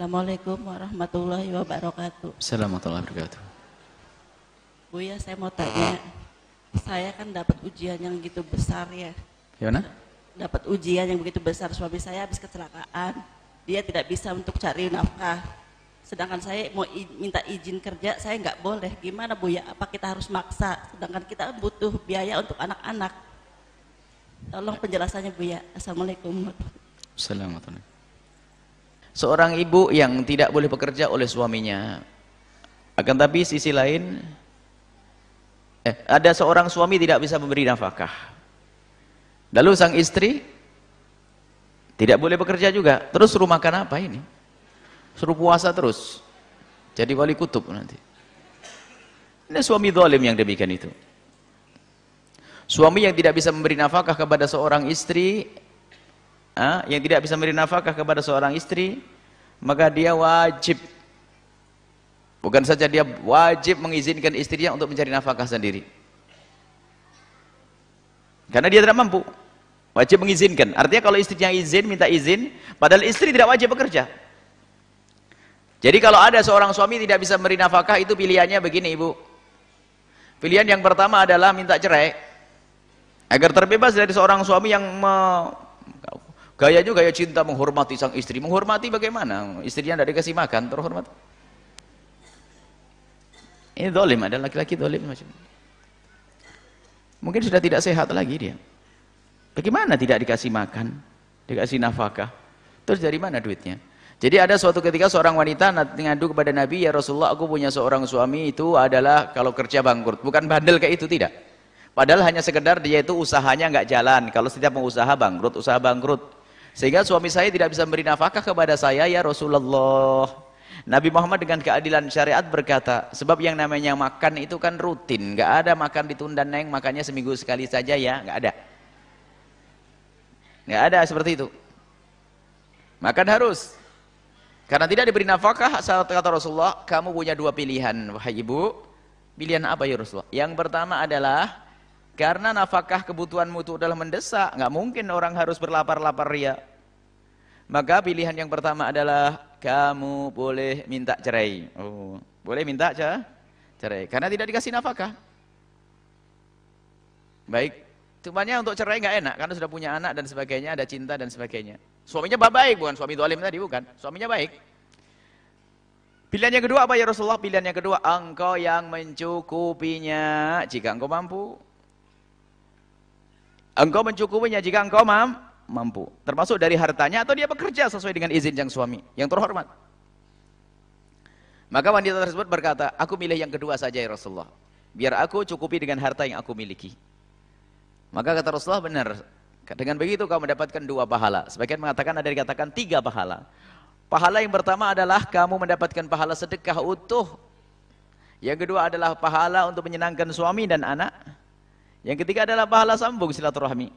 Assalamualaikum warahmatullahi wabarakatuh. Assalamualaikum warahmatullahi wabarakatuh. Buya, saya mau tanya, saya kan dapat ujian yang gitu besar ya. Gimana? Dapat ujian yang begitu besar, suami saya habis kecelakaan. Dia tidak bisa untuk cari nafkah. Sedangkan saya mau minta izin kerja, saya nggak boleh. Gimana Buya? Apa kita harus maksa? Sedangkan kita butuh biaya untuk anak-anak. Tolong penjelasannya Buya. Assalamualaikum. Assalamualaikum. Seorang ibu yang tidak boleh bekerja oleh suaminya, akan tapi sisi lain ada seorang suami tidak bisa memberi nafkah, lalu sang istri tidak boleh bekerja juga, terus suruh makan apa ini? Suruh puasa terus, jadi wali kutub nanti. Ini suami zalim yang demikian itu. Suami yang tidak bisa memberi nafkah kepada seorang istri, yang tidak bisa memberi nafkah kepada seorang istri, maka dia wajib, bukan saja dia wajib mengizinkan istrinya untuk mencari nafkah sendiri, karena dia tidak mampu. Wajib mengizinkan, artinya kalau istrinya izin, minta izin, padahal istri tidak wajib bekerja. Jadi kalau ada seorang suami tidak bisa memberi nafkah, itu pilihannya begini ibu. Pilihan yang pertama adalah minta cerai, agar terbebas dari seorang suami yang gayanya gaya cinta, menghormati sang istri. Menghormati bagaimana? Istrinya tidak dikasih makan, terhormat. Ini zalim, ada laki-laki zalim macam ini. Mungkin sudah tidak sehat lagi dia. Bagaimana tidak dikasih makan, dikasih nafkah? Terus dari mana duitnya? Jadi ada suatu ketika seorang wanita ngadu kepada Nabi, ya Rasulullah, aku punya seorang suami itu adalah kalau kerja bangkrut. Bukan bandel kayak itu, tidak. Padahal hanya sekedar dia itu usahanya nggak jalan. Kalau setiap mau usaha bangkrut, usaha bangkrut. Sehingga suami saya tidak bisa memberi nafkah kepada saya, ya Rasulullah. Nabi Muhammad dengan keadilan syariat berkata, sebab yang namanya makan itu kan rutin. Nggak ada makan ditunda, neng, makannya seminggu sekali saja ya, nggak ada. Nggak ada seperti itu. Makan harus. Karena tidak diberi nafkah, kata Rasulullah, kamu punya dua pilihan, wahai ibu. Pilihan apa ya Rasulullah? Yang pertama adalah, karena nafkah kebutuhanmu itu adalah mendesak, nggak mungkin orang harus berlapar-lapar ria. Maka pilihan yang pertama adalah, kamu boleh minta cerai. Oh, boleh minta cerai, karena tidak dikasih nafkah. Baik. Cumanya untuk cerai nggak enak, karena sudah punya anak dan sebagainya, ada cinta dan sebagainya. Suaminya baik, bukan suami zalim tadi, bukan. Suaminya baik. Pilihan yang kedua apa ya Rasulullah? Pilihan yang kedua, engkau yang mencukupinya jika engkau mampu. Engkau mencukupinya jika engkau mampu. Termasuk dari hartanya atau dia bekerja sesuai dengan izin sang suami yang terhormat. Maka wanita tersebut berkata, aku milih yang kedua saja ya Rasulullah. Biar aku cukupi dengan harta yang aku miliki. Maka kata Rasulullah, benar. Dengan begitu kau mendapatkan dua pahala. Sebagian mengatakan ada yang dikatakan tiga pahala. Pahala yang pertama adalah kamu mendapatkan pahala sedekah utuh. Yang kedua adalah pahala untuk menyenangkan suami dan anak. Yang ketiga adalah pahala sambung silaturahmi.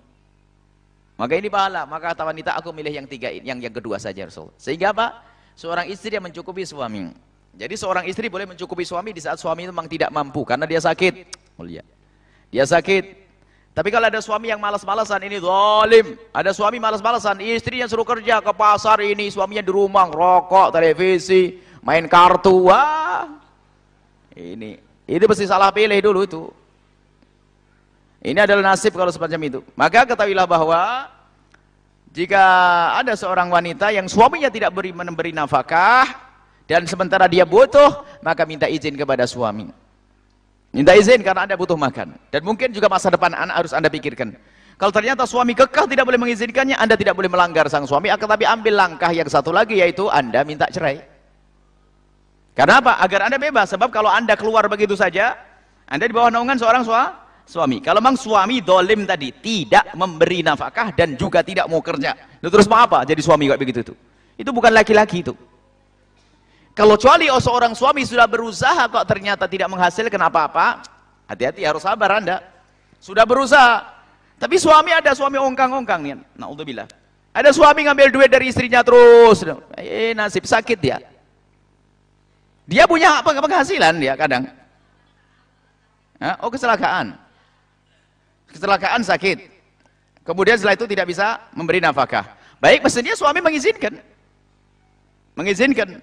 Maka ini pahala. Maka kata wanita, aku milih yang tiga, yang kedua saja Rasulullah. Sehingga apa? Seorang istri yang mencukupi suami. Jadi seorang istri boleh mencukupi suami di saat suami itu memang tidak mampu karena dia sakit. Mulia. Dia sakit. Tapi kalau ada suami yang malas-malasan, ini zalim. Ada suami malas-malasan, istrinya suruh kerja ke pasar, ini suaminya di rumah rokok, televisi, main kartu. Wah, ini pasti salah pilih dulu itu. Ini adalah nasib kalau semacam itu. Maka ketahuilah bahwa jika ada seorang wanita yang suaminya tidak memberi nafkah dan sementara dia butuh, maka minta izin kepada suami. Minta izin karena Anda butuh makan. Dan mungkin juga masa depan anak harus Anda pikirkan. Kalau ternyata suami kekeh tidak boleh mengizinkannya, Anda tidak boleh melanggar sang suami, akan tapi ambil langkah yang satu lagi, yaitu Anda minta cerai. Karena apa? Agar Anda bebas. Sebab kalau Anda keluar begitu saja, Anda di bawah naungan seorang suami. Kalau memang suami dolim tadi, tidak memberi nafkah dan juga tidak mau kerja, terus mau apa? Jadi suami kayak begitu itu bukan laki-laki itu. Kalau kecuali seorang suami sudah berusaha kok ternyata tidak menghasilkan apa-apa, hati-hati, harus sabar Anda. Sudah berusaha, tapi ada suami ongkang-ongkang nih, naudzubillah. Ada suami ngambil duit dari istrinya terus, nasib sakit dia. Dia punya penghasilan dia kadang. Kecelakaan sakit. Kemudian setelah itu tidak bisa memberi nafkah. Baik, mestinya suami mengizinkan. mengizinkan.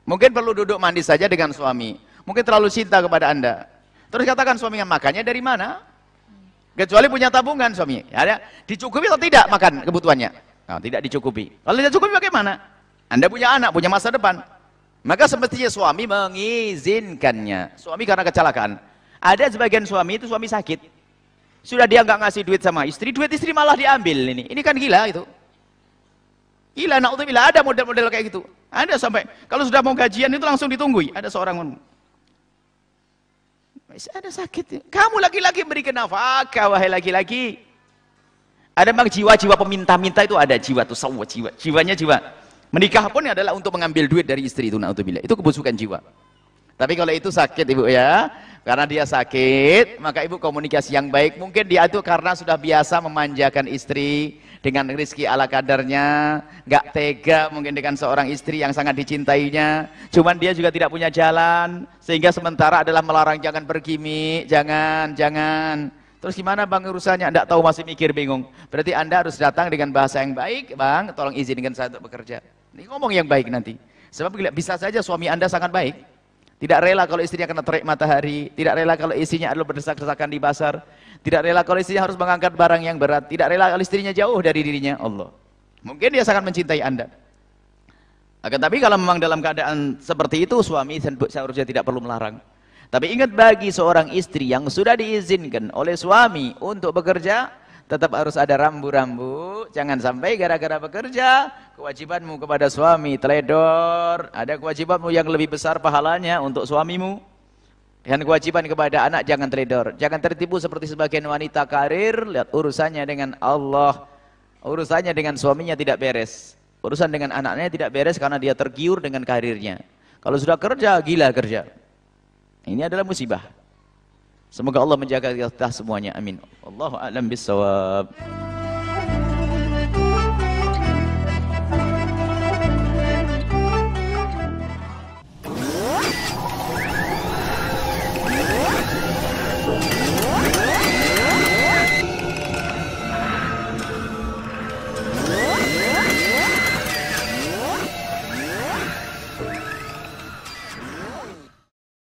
Mungkin perlu duduk mandi saja dengan suami. Mungkin terlalu cinta kepada Anda. Terus katakan suaminya, makannya dari mana? Kecuali punya tabungan suami. Ya, dicukupi atau tidak makan kebutuhannya? Nah, tidak dicukupi. Kalau tidak cukupi bagaimana? Anda punya anak, punya masa depan. Maka semestinya suami mengizinkannya. Suami karena kecelakaan. Ada sebagian suami itu suami sakit. Sudah dia nggak ngasih duit sama istri, duit istri malah diambil ini. Ini kan gila itu. Gila, naudzubillah, ada model-model kayak gitu. Ada sampai kalau sudah mau gajian itu langsung ditunggui. Ada seorang ada sakit. Kamu laki-laki berikan nafkah, wahai laki-laki. Ada memang jiwa-jiwa peminta-minta itu ada jiwa tuh, jiwanya jiwa. Menikah pun adalah untuk mengambil duit dari istri itu, naudzubillah. Itu kebusukan jiwa. Tapi kalau itu sakit ibu ya, karena dia sakit, maka ibu komunikasi yang baik. Mungkin dia itu karena sudah biasa memanjakan istri dengan rezeki ala kadarnya, nggak tega mungkin dengan seorang istri yang sangat dicintainya. Cuman dia juga tidak punya jalan, sehingga sementara adalah melarang jangan pergi Mi, jangan. Terus gimana bang urusannya? Nggak tahu, masih mikir bingung. Berarti Anda harus datang dengan bahasa yang baik, bang. Tolong izinkan saya untuk bekerja. Ini ngomong yang baik nanti. Sebab bisa saja suami Anda sangat baik. Tidak rela kalau istrinya kena terik matahari, tidak rela kalau istrinya adalah berdesak-desakan di pasar, tidak rela kalau istrinya harus mengangkat barang yang berat, tidak rela kalau istrinya jauh dari dirinya Allah. Mungkin dia sangat mencintai Anda. Akan tapi kalau memang dalam keadaan seperti itu, suami seharusnya tidak perlu melarang. Tapi ingat, bagi seorang istri yang sudah diizinkan oleh suami untuk bekerja, tetap harus ada rambu-rambu. Jangan sampai gara-gara bekerja, kewajibanmu kepada suami teledor. Ada kewajibanmu yang lebih besar pahalanya untuk suamimu. Dan kewajiban kepada anak jangan teledor. Jangan tertipu seperti sebagian wanita karir. Lihat urusannya dengan Allah, urusannya dengan suaminya tidak beres. Urusan dengan anaknya tidak beres karena dia tergiur dengan karirnya. Kalau sudah kerja, gila kerja. Ini adalah musibah. Semoga Allah menjaga kita semuanya. Amin. Wallahu a'lam bissawab.